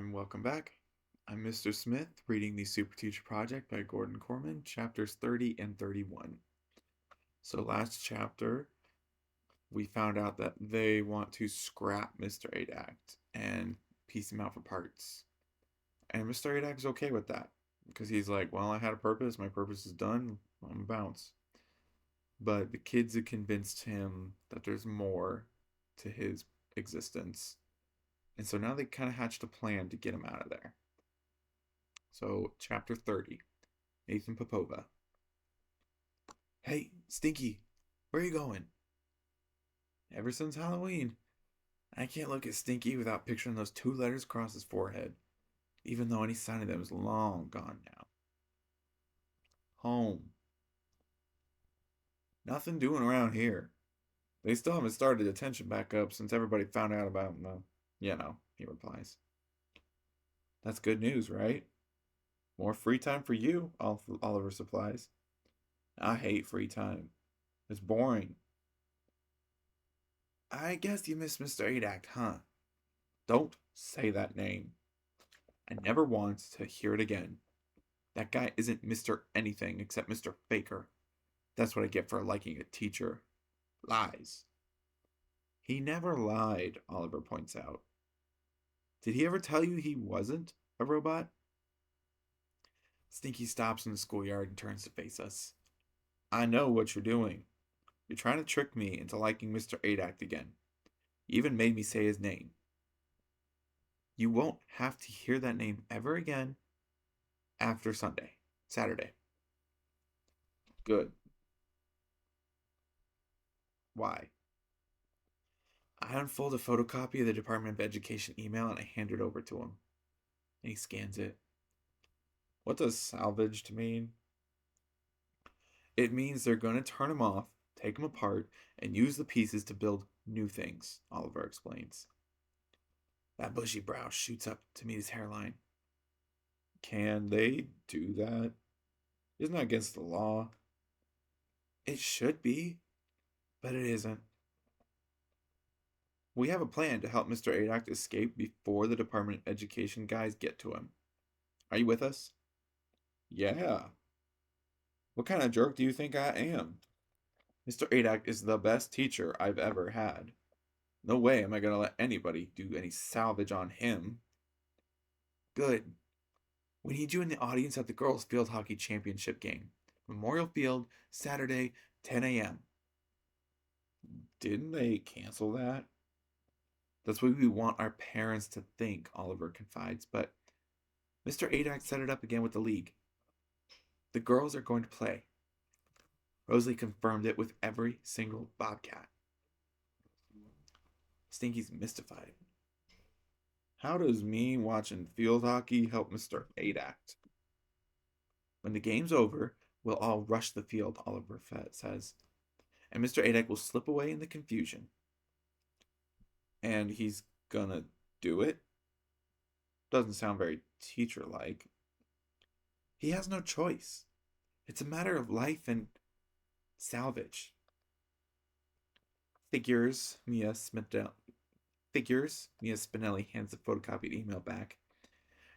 and welcome back. I'm Mr. Smith, reading the Superteacher Project by Korman, chapters 30 and 31. So, last chapter, we found out that they want to scrap Mr. Adact and piece him out for parts. And Mr. Adact's okay with that because he's like, well, I had a purpose, my purpose is done, I'm gonna bounce. But the kids have convinced him that there's more to his existence. And so now they kind of hatched a plan to get him out of there. So, chapter 30, Nathan Popova. Hey, Stinky, where are you going? Ever since Halloween. I can't look at Stinky without picturing those two letters across his forehead, even though any sign of them is long gone now. Home. Nothing doing around here. They still haven't started detention back up since everybody found out about he replies. That's good news, right? More free time for you, Oliver supplies. I hate free time. It's boring. I guess you miss Mr. Adact, huh? Don't say that name. I never want to hear it again. That guy isn't Mr. Anything except Mr. Faker. That's what I get for liking a teacher. Lies. He never lied, Oliver points out. Did he ever tell you he wasn't a robot? Stinky stops in the schoolyard and turns to face us. I know what you're doing. You're trying to trick me into liking Mr. Adact again. You even made me say his name. You won't have to hear that name ever again after Saturday. Good. Why? I unfold a photocopy of the Department of Education email and I hand it over to him. And he scans it. What does salvaged mean? It means they're going to turn him off, take him apart, and use the pieces to build new things, Oliver explains. That bushy brow shoots up to meet his hairline. Can they do that? Isn't that against the law? It should be, but it isn't. We have a plan to help Mr. Adact escape before the Department of Education guys get to him. Are you with us? Yeah. What kind of jerk do you think I am? Mr. Adact is the best teacher I've ever had. No way am I going to let anybody do any salvage on him. Good. We need you in the audience at the girls' field hockey championship game. Memorial Field, Saturday, 10 a.m. Didn't they cancel that? That's what we want our parents to think, Oliver confides, but Mr. Adact set it up again with the league. The girls are going to play. Rosalie confirmed it with every single Bobcat. Stinky's mystified. How does me watching field hockey help Mr. Adact? When the game's over, we'll all rush the field, Oliver says, and Mr. Adact will slip away in the confusion. And he's gonna do it? Doesn't sound very teacher-like. He has no choice. It's a matter of life and salvage. Figures, Mia Spinelli hands the photocopied email back.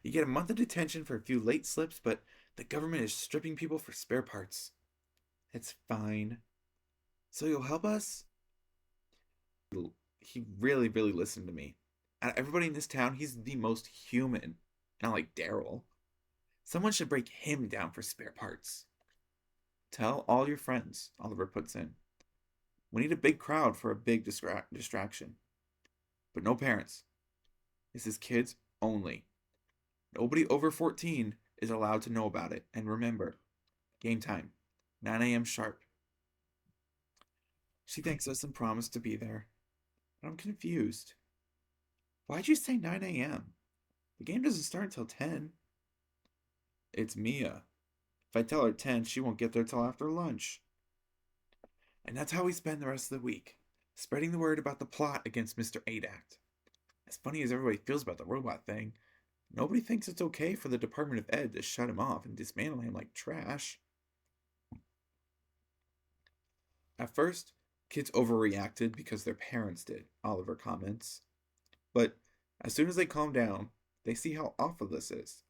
You get a month of detention for a few late slips, but the government is stripping people for spare parts. It's fine. So you'll help us? He really, really listened to me. Out of everybody in this town, he's the most human. Not like Daryl. Someone should break him down for spare parts. Tell all your friends, Oliver puts in. We need a big crowd for a big distraction. But no parents. This is kids only. Nobody over 14 is allowed to know about it. And remember, game time, 9 a.m. sharp. She thanks us and promised to be there. But I'm confused. Why'd you say 9 a.m.? The game doesn't start until 10. It's Mia. If I tell her 10, she won't get there till after lunch. And that's how we spend the rest of the week, spreading the word about the plot against Mr. Adact. As funny as everybody feels about the robot thing, nobody thinks it's okay for the Department of Ed to shut him off and dismantle him like trash. At first, kids overreacted because their parents did, Oliver comments. But as soon as they calmed down, They see how awful this is.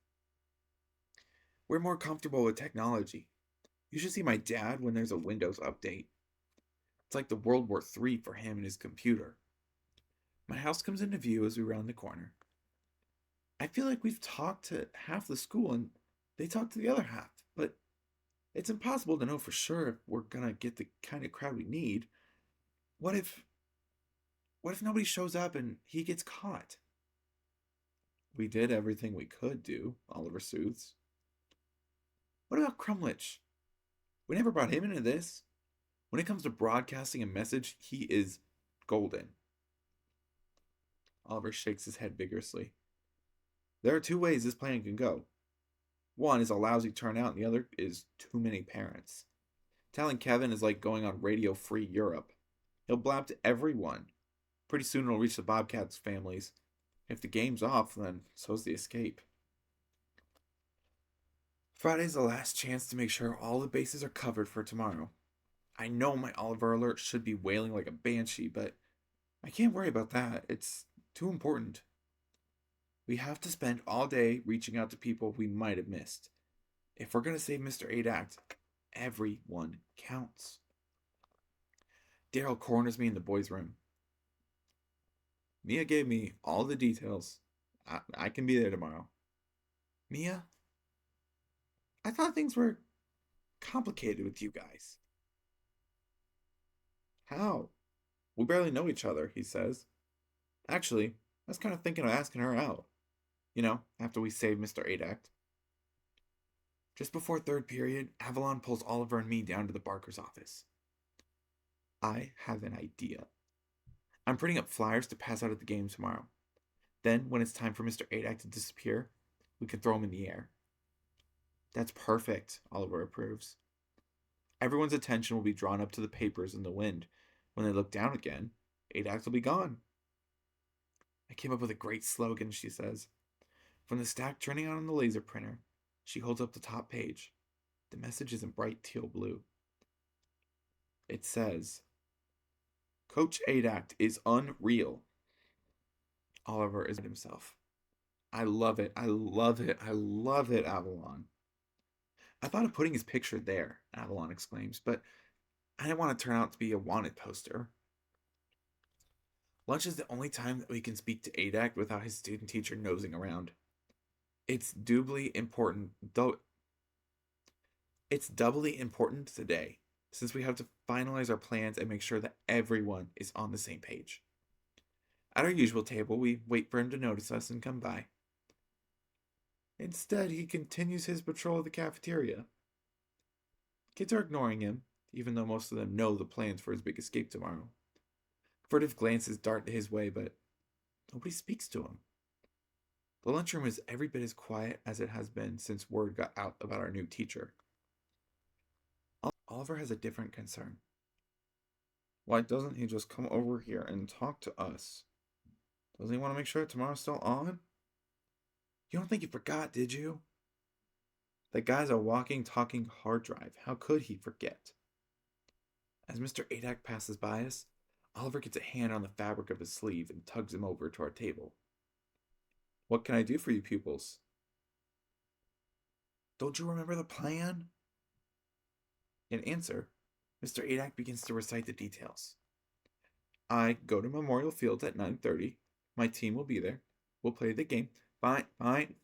We're more comfortable with technology. You should see my dad when there's a Windows update. It's like the World War III for him and his computer. My house comes into view as we round the corner. I feel like we've talked to half the school and they talk to the other half, but it's impossible to know for sure if we're gonna get the kind of crowd we need. What if what if nobody shows up and he gets caught? We did everything we could do, Oliver soothes. What about Crumlich? We never brought him into this. When it comes to broadcasting a message, he is golden. Oliver shakes his head vigorously. There are two ways this plan can go. One is a lousy turnout, and the other is too many parents. Telling Kevin is like going on Radio Free Europe. He'll blab to everyone. Pretty soon it'll reach the Bobcats' families. If the game's off, then so's the escape. Friday's the last chance to make sure all the bases are covered for tomorrow. I know my Oliver alert should be wailing like a banshee, but I can't worry about that. It's too important. We have to spend all day reaching out to people we might have missed. If we're going to save Mr. Act, everyone counts. Daryl corners me in the boys' room. Mia gave me all the details. I can be there tomorrow. Mia? I thought things were complicated with you guys. How? We barely know each other, he says. Actually, I was kind of thinking of asking her out. You know, after we save Mr. Act. Just before third period, Avalon pulls Oliver and me down to the Barker's office. I have an idea. I'm printing up flyers to pass out at the game tomorrow. Then, when it's time for Mr. Act to disappear, we can throw him in the air. That's perfect, Oliver approves. Everyone's attention will be drawn up to the papers in the wind. When they look down again, Act will be gone. I came up with a great slogan, she says. From the stack turning out on the laser printer, she holds up the top page. The message is in bright teal blue. It says, Coach Act is unreal. Oliver is himself. I love it. I love it. I love it, Avalon. I thought of putting his picture there, Avalon exclaims, but I didn't want to turn out to be a wanted poster. Lunch is the only time that we can speak to Act without his student teacher nosing around. It's doubly important today, since we have to finalize our plans and make sure that everyone is on the same page. At our usual table, we wait for him to notice us and come by. Instead, he continues his patrol of the cafeteria. Kids are ignoring him, even though most of them know the plans for his big escape tomorrow. Furtive glances dart his way, but nobody speaks to him. The lunchroom is every bit as quiet as it has been since word got out about our new teacher. Oliver has a different concern. Why doesn't he just come over here and talk to us? Doesn't he want to make sure tomorrow's still on? You don't think he forgot, did you? That guy's a walking, talking hard drive. How could he forget? As Mr. Adak passes by us, Oliver gets a hand on the fabric of his sleeve and tugs him over to our table. What can I do for you pupils? Don't you remember the plan? In answer, Mr. Adak begins to recite the details. I go to Memorial Field at 9:30. My team will be there. We'll play the game. Fine.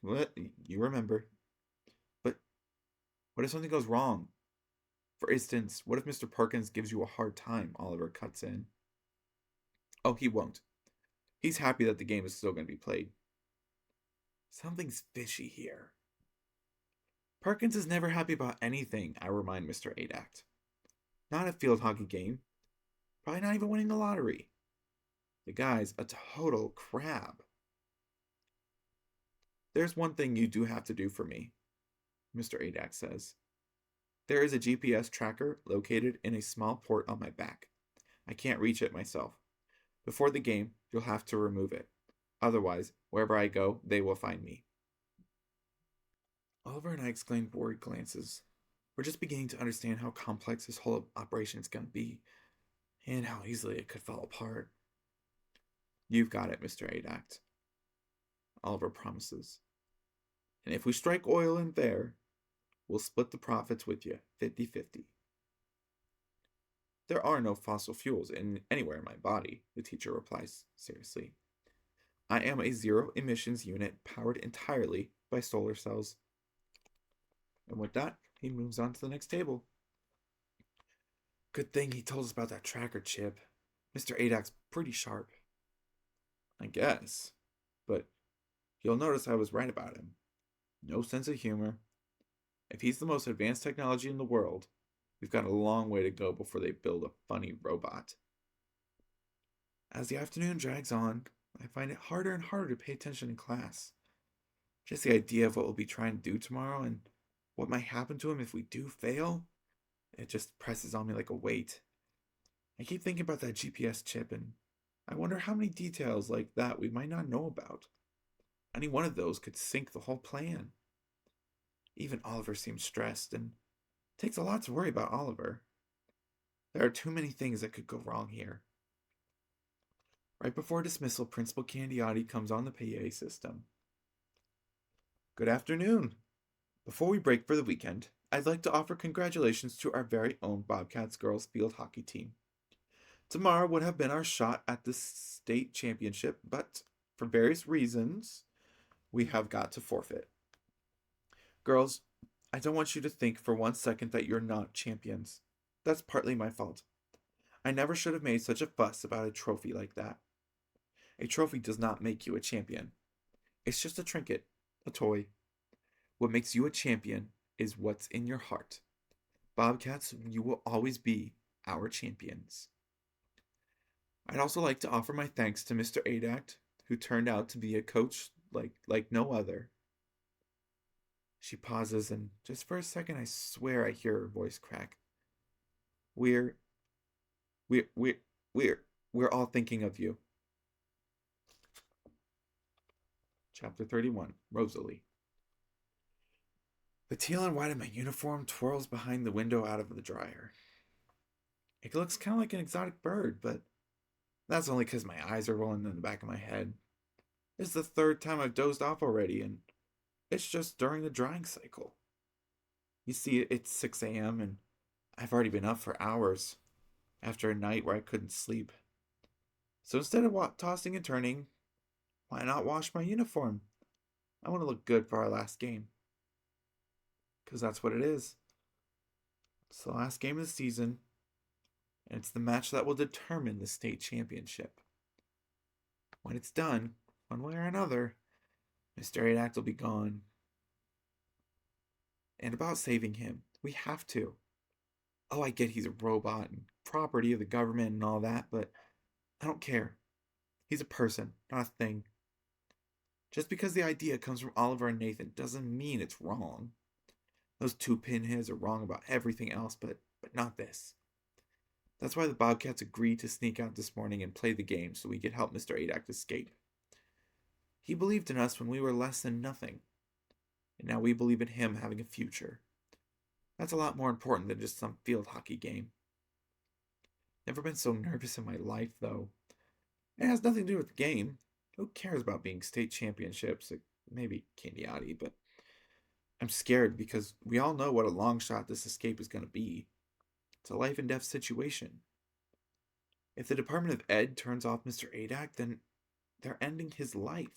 You remember. But what if something goes wrong? For instance, what if Mr. Perkins gives you a hard time? Oliver cuts in. Oh, he won't. He's happy that the game is still going to be played. Something's fishy here. Perkins is never happy about anything, I remind Mr. Adak. Not a field hockey game. Probably not even winning the lottery. The guy's a total crab. There's one thing you do have to do for me, Mr. Adak says. There is a GPS tracker located in a small port on my back. I can't reach it myself. Before the game, you'll have to remove it. Otherwise, wherever I go, they will find me. Oliver and I exchange worried glances. We're just beginning to understand how complex this whole operation is going to be, and how easily it could fall apart. You've got it, Mr. Adak. Oliver promises. And if we strike oil in there, we'll split the profits with you, 50-50. There are no fossil fuels anywhere in my body, the teacher replies seriously. I am a zero emissions unit powered entirely by solar cells. And with that, he moves on to the next table. Good thing he told us about that tracker chip. Mr. Adak's pretty sharp. I guess. But you'll notice I was right about him. No sense of humor. If he's the most advanced technology in the world, we've got a long way to go before they build a funny robot. As the afternoon drags on, I find it harder and harder to pay attention in class. Just the idea of what we'll be trying to do tomorrow and what might happen to him if we do fail, it just presses on me like a weight. I keep thinking about that GPS chip, and I wonder how many details like that we might not know about. Any one of those could sink the whole plan. Even Oliver seems stressed, and it takes a lot to worry about Oliver. There are too many things that could go wrong here. Right before dismissal, Principal Candiotti comes on the PA system. Good afternoon. Before we break for the weekend, I'd like to offer congratulations to our very own Bobcats girls field hockey team. Tomorrow would have been our shot at the state championship, but for various reasons, we have got to forfeit. Girls, I don't want you to think for 1 second that you're not champions. That's partly my fault. I never should have made such a fuss about a trophy like that. A trophy does not make you a champion. It's just a trinket, a toy. What makes you a champion is what's in your heart. Bobcats, you will always be our champions. I'd also like to offer my thanks to Mr. Adak, who turned out to be a coach like no other. She pauses, and just for a second I swear I hear her voice crack. We're all thinking of you. Chapter 31, Rosalie. The teal and white of my uniform twirls behind the window out of the dryer. It looks kind of like an exotic bird, but that's only because my eyes are rolling in the back of my head. This is the third time I've dozed off already, and it's just during the drying cycle. You see, it's 6 a.m., and I've already been up for hours after a night where I couldn't sleep. So instead of tossing and turning, why not wash my uniform? I want to look good for our last game. Because that's what it is. It's the last game of the season, and it's the match that will determine the state championship. When it's done, one way or another, Mr. Adak will be gone. And about saving him, we have to. Oh, I get he's a robot and property of the government and all that, but I don't care. He's a person, not a thing. Just because the idea comes from Oliver and Nathan doesn't mean it's wrong. Those two pinheads are wrong about everything else, but not this. That's why the Bobcats agreed to sneak out this morning and play the game so we could help Mr. Adak escape. He believed in us when we were less than nothing, and now we believe in him having a future. That's a lot more important than just some field hockey game. Never been so nervous in my life, though. It has nothing to do with the game. Who cares about being state championships? Maybe Candiotti, but I'm scared because we all know what a long shot this escape is going to be. It's a life and death situation. If the Department of Ed turns off Mr. Adak, then they're ending his life.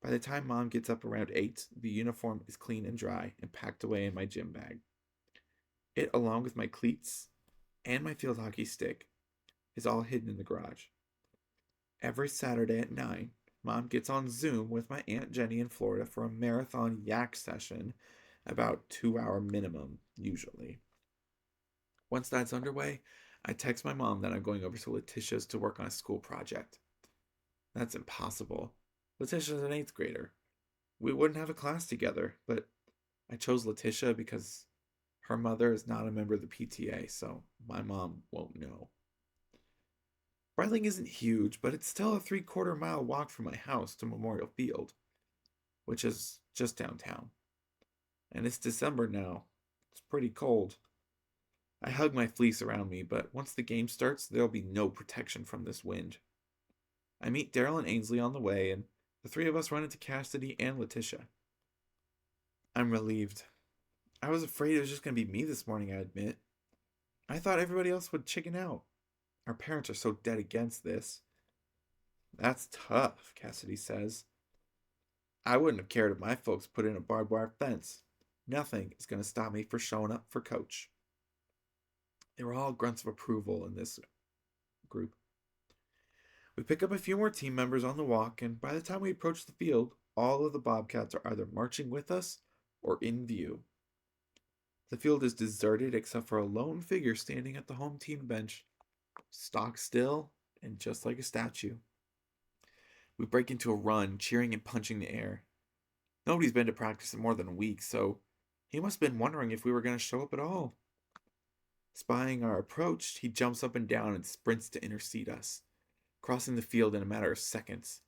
By the time Mom gets up around 8, the uniform is clean and dry and packed away in my gym bag. It, along with my cleats and my field hockey stick, is all hidden in the garage. Every Saturday at 9, Mom gets on Zoom with my Aunt Jenny in Florida for a marathon yak session, about 2-hour minimum, usually. Once that's underway, I text my mom that I'm going over to Letitia's to work on a school project. That's impossible. Letitia's an 8th grader. We wouldn't have a class together, but I chose Letitia because her mother is not a member of the PTA, so my mom won't know. Breiling isn't huge, but it's still a 3/4 mile walk from my house to Memorial Field, which is just downtown. And it's December now. It's pretty cold. I hug my fleece around me, but once the game starts, there'll be no protection from this wind. I meet Daryl and Ainsley on the way, and The three of us run into Cassidy and Letitia. I'm relieved. I was afraid it was just going to be me this morning, I admit. I thought everybody else would chicken out. Our parents are so dead against this. That's tough, Cassidy says. I wouldn't have cared if my folks put in a barbed wire fence. Nothing is going to stop me from showing up for Coach. They were all grunts of approval in this group. We pick up a few more team members on the walk, and by the time we approach the field, all of the Bobcats are either marching with us or in view. The field is deserted except for a lone figure standing at the home team bench, stock still and just like a statue. We break into a run, cheering and punching the air. Nobody's been to practice in more than a week, so he must have been wondering if we were going to show up at all. Spying our approach, he jumps up and down and sprints to intercede us, crossing the field in a matter of seconds.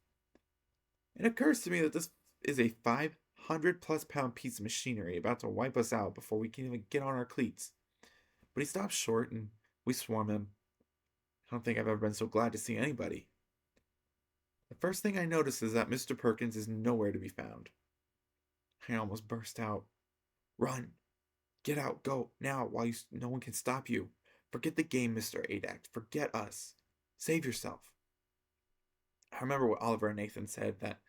It occurs to me that this is a 500-plus-pound piece of machinery about to wipe us out before we can even get on our cleats. But he stops short and we swarm him. I don't think I've ever been so glad to see anybody. The first thing I notice is that Mr. Perkins is nowhere to be found. I almost burst out. Run! Get out, go, now, while no one can stop you. Forget the game, Mr. Adact. Forget us. Save yourself. I remember what Oliver and Nathan said, that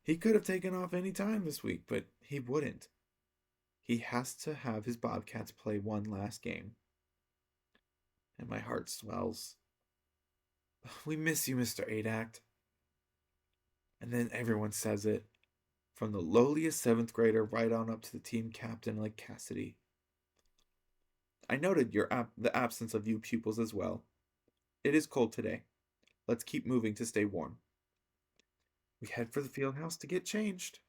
he could have taken off any time this week, but he wouldn't. He has to have his Bobcats play one last game. And my heart swells. We miss you, Mr. Adact. And then everyone says it, from the lowliest 7th grader right on up to the team captain like Cassidy. I noted the absence of you pupils as well. It is cold today. Let's keep moving to stay warm. We head for the field house to get changed.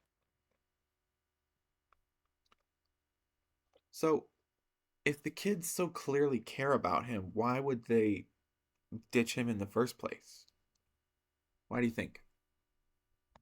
So, if the kids so clearly care about him, why would they ditch him in the first place? Why do you think?